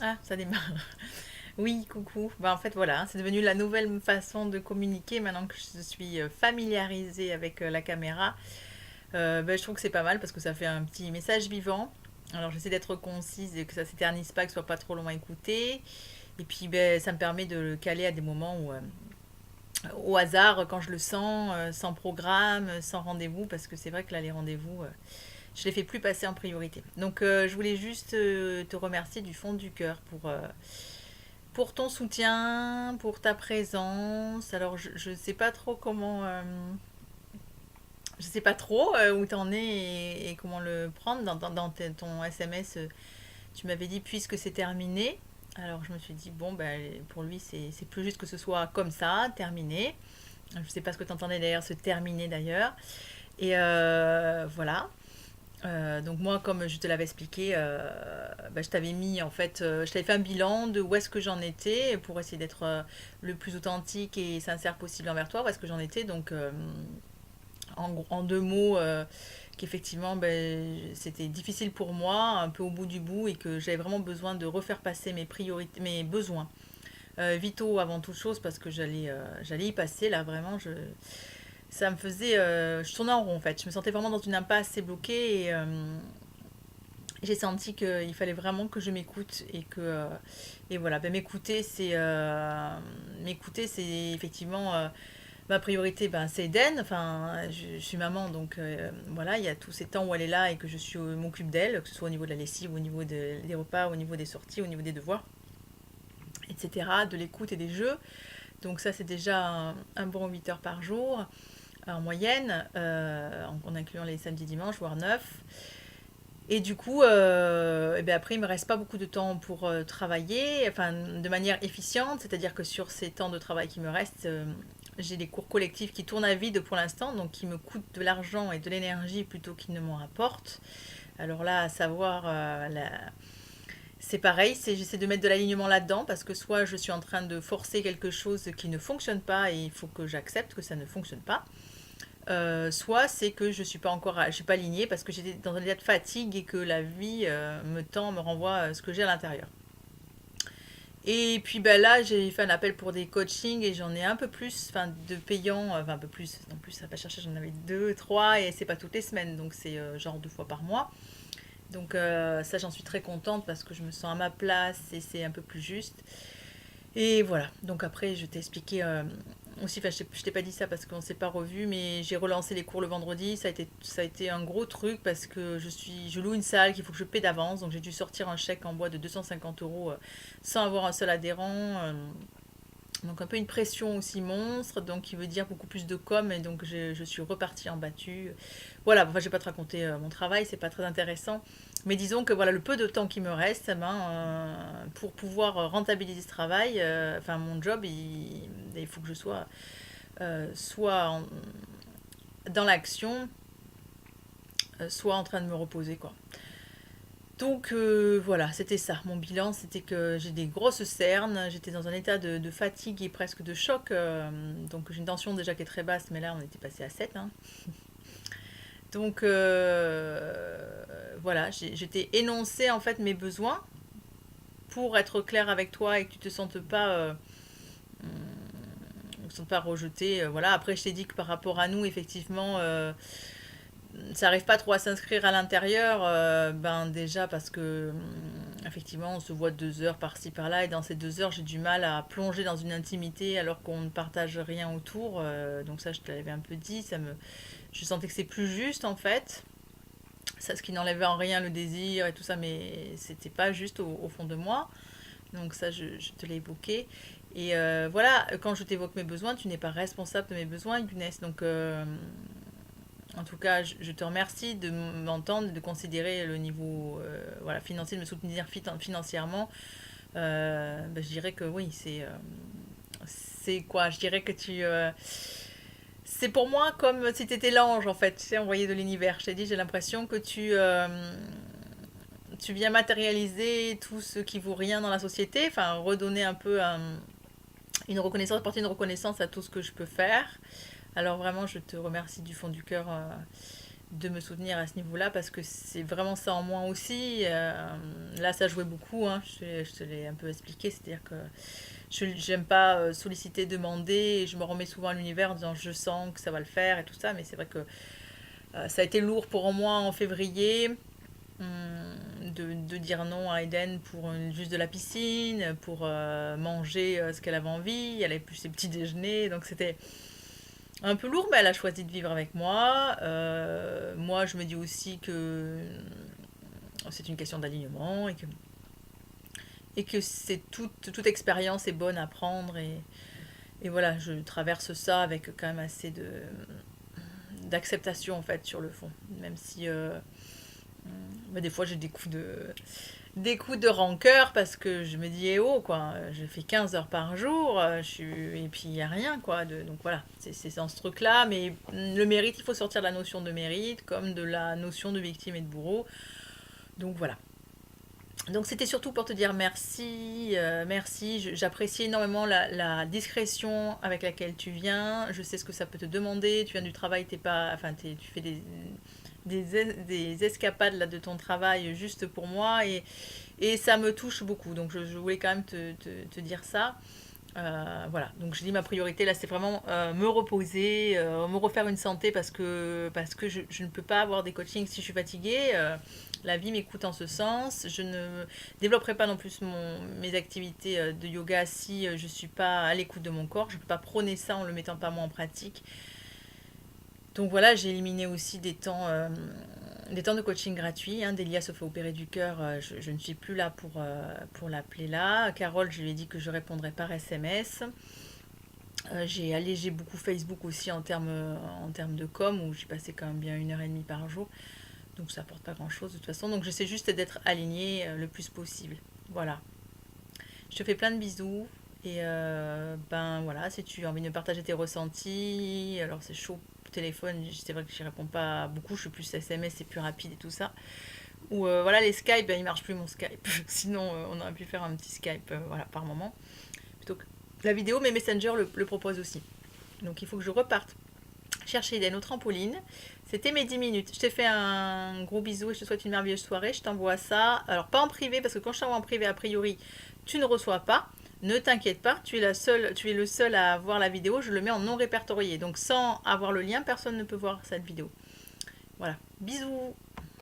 Ah, ça démarre. Oui, coucou. Bah, en fait, voilà, c'est devenu la nouvelle façon de communiquer maintenant que je suis familiarisée avec la caméra. Bah, je trouve que c'est pas mal parce que ça fait un petit message vivant. Alors, j'essaie d'être concise et que ça s'éternise pas, que ce soit pas trop long à écouter. Et puis, ben, ça me permet de le caler à des moments où, au hasard, quand je le sens, sans programme, sans rendez-vous, parce que c'est vrai que là, les rendez-vous, je les fais plus passer en priorité. Donc, je voulais juste te remercier du fond du cœur pour ton soutien, pour ta présence. Alors, je sais pas trop comment, je sais pas trop où t'en es et comment le prendre. Ton SMS, tu m'avais dit puisque c'est terminé. Alors, je me suis dit, bon, ben, pour lui, c'est plus juste que ce soit comme ça, terminé. Je sais pas ce que tu entendais derrière ce terminé d'ailleurs. Et voilà. Donc moi, comme je te l'avais expliqué, bah, je t'avais mis en fait, je t'avais fait un bilan de où est-ce que j'en étais pour essayer d'être le plus authentique et sincère possible envers toi, où est-ce que j'en étais. Donc en deux mots, qu'effectivement ben, c'était difficile pour moi, un peu au bout du bout, et que j'avais vraiment besoin de refaire passer mes priorités, mes besoins vitaux avant toute chose, parce que j'allais y passer là vraiment. Ça me faisait, je tournais en rond en fait. Je me sentais vraiment dans une impasse et bloquée et j'ai senti qu'il fallait vraiment que je m'écoute et que et voilà. Ben, m'écouter c'est effectivement ma priorité. Ben, c'est Eden. Enfin, je suis maman, donc voilà, il y a tous ces temps où elle est là et que m'occupe d'elle, que ce soit au niveau de la lessive, au niveau des repas, au niveau des sorties, au niveau des devoirs, etc., de l'écoute et des jeux. Donc ça, c'est déjà un bon 8 heures par jour en moyenne, en incluant les samedis, dimanches, voire 9. Et du coup, et bien après, il me reste pas beaucoup de temps pour travailler, enfin, de manière efficiente, c'est-à-dire que sur ces temps de travail qui me restent, j'ai des cours collectifs qui tournent à vide pour l'instant, donc qui me coûtent de l'argent et de l'énergie plutôt qu'ils ne m'en rapportent. Alors là, à savoir, c'est pareil, j'essaie de mettre de l'alignement là-dedans parce que soit je suis en train de forcer quelque chose qui ne fonctionne pas et il faut que j'accepte que ça ne fonctionne pas, soit c'est que je suis pas alignée parce que j'étais dans un état de fatigue et que la vie me renvoie ce que j'ai à l'intérieur. Et puis ben là, j'ai fait un appel pour des coachings et j'en ai un peu plus, enfin de payants, enfin un peu plus. En plus, ça va pas chercher, j'en avais deux, trois et c'est pas toutes les semaines, donc c'est genre 2 fois par mois. Donc ça, j'en suis très contente parce que je me sens à ma place et c'est un peu plus juste. Et voilà, donc après, je t'ai expliqué aussi, enfin, je t'ai pas dit ça parce qu'on s'est pas revu, mais j'ai relancé les cours le vendredi. Ça a été un gros truc parce que je loue une salle qu'il faut que je paie d'avance. Donc j'ai dû sortir un chèque en bois de 250 euros sans avoir un seul adhérent. Donc un peu une pression aussi monstre, donc qui veut dire beaucoup plus de com, et donc je suis repartie en battu. Voilà, enfin je vais pas te raconter mon travail, c'est pas très intéressant. Mais disons que voilà, le peu de temps qui me reste, eh ben, pour pouvoir rentabiliser ce travail, enfin mon job, il faut que je sois soit dans l'action, soit en train de me reposer, quoi. Donc voilà, c'était ça. Mon bilan, c'était que j'ai des grosses cernes, j'étais dans un état de fatigue et presque de choc. Donc j'ai une tension déjà qui est très basse, mais là on était passé à 7, hein. Donc voilà, je t'ai énoncé en fait mes besoins pour être clair avec toi et que tu te sentes pas rejeté. Voilà. Après, je t'ai dit que par rapport à nous, effectivement, ça arrive pas trop à s'inscrire à l'intérieur, ben déjà parce que effectivement on se voit 2 heures par-ci par-là et dans ces 2 heures j'ai du mal à plonger dans une intimité alors qu'on ne partage rien autour, donc ça je te l'avais un peu dit, je sentais que c'est plus juste en fait, ça, ce qui n'enlevait en rien le désir et tout ça, mais c'était pas juste au fond de moi, donc ça je te l'ai évoqué. Et voilà, quand je t'évoque mes besoins, tu n'es pas responsable de mes besoins, Younes. Donc en tout cas, je te remercie de m'entendre, de considérer le niveau voilà, financier, de me soutenir financièrement. Ben, je dirais que oui, c'est quoi? Je dirais que c'est pour moi comme si tu étais l'ange, en fait, tu sais, envoyé de l'univers. Je t'ai dit, j'ai l'impression que tu viens matérialiser tout ce qui vaut rien dans la société, enfin, redonner un peu une reconnaissance, apporter une reconnaissance à tout ce que je peux faire. Alors vraiment, je te remercie du fond du cœur de me soutenir à ce niveau-là parce que c'est vraiment ça en moi aussi. Là, ça jouait beaucoup, hein, je te l'ai un peu expliqué, c'est-à-dire que je j'aime pas solliciter, demander, et je me remets souvent à l'univers en disant je sens que ça va le faire et tout ça, mais c'est vrai que ça a été lourd pour moi en février de dire non à Eden pour juste de la piscine, pour manger ce qu'elle avait envie, elle avait plus ses petits déjeuners, donc c'était un peu lourd, mais elle a choisi de vivre avec moi. Moi, je me dis aussi que c'est une question d'alignement et que c'est toute expérience est bonne à prendre et voilà, je traverse ça avec quand même assez d'acceptation en fait sur le fond, même si bah, des fois j'ai des coups de rancœur parce que je me dis eh oh quoi, je fais 15 heures par jour, et puis il n'y a rien quoi, donc voilà, c'est dans ce truc là, mais le mérite, il faut sortir de la notion de mérite comme de la notion de victime et de bourreau, donc voilà. Donc c'était surtout pour te dire merci, merci. J'apprécie énormément la discrétion avec laquelle tu viens. Je sais ce que ça peut te demander. Tu viens du travail, t'es pas, enfin, tu fais des escapades là de ton travail juste pour moi et ça me touche beaucoup. Donc je voulais quand même te dire ça. Voilà, donc je dis ma priorité là c'est vraiment me reposer, me refaire une santé parce que je ne peux pas avoir des coachings si je suis fatiguée. La vie m'écoute en ce sens. Je ne développerai pas non plus mes activités de yoga si je ne suis pas à l'écoute de mon corps. Je ne peux pas prôner ça en ne le mettant pas moi en pratique. Donc voilà, j'ai éliminé aussi des temps de coaching gratuits. Hein. Delia se fait opérer du cœur. Je ne suis plus là pour l'appeler là. Carole, je lui ai dit que je répondrai par SMS. J'ai allégé beaucoup Facebook aussi en termes de com, où j'ai passé quand même bien 1 heure et demie par jour. Donc ça apporte pas grand-chose de toute façon. Donc j'essaie juste d'être alignée le plus possible. Voilà. Je te fais plein de bisous. Et ben voilà, si tu as envie de me partager tes ressentis, alors c'est chaud téléphone, c'est vrai que j'y réponds pas beaucoup, je suis plus SMS, c'est plus rapide et tout ça. Ou voilà, les Skype, ben, il marche plus mon Skype. Sinon, on aurait pu faire un petit Skype voilà, par moment. Plutôt que la vidéo, mais Messenger le propose aussi. Donc il faut que je reparte chercher Eden au trampoline. C'était mes 10 minutes. Je t'ai fait un gros bisou et je te souhaite une merveilleuse soirée. Je t'envoie ça. Alors pas en privé, parce que quand je t'envoie en privé, a priori, tu ne reçois pas. Ne t'inquiète pas, tu es le seul à voir la vidéo. Je le mets en non répertorié. Donc sans avoir le lien, personne ne peut voir cette vidéo. Voilà. Bisous.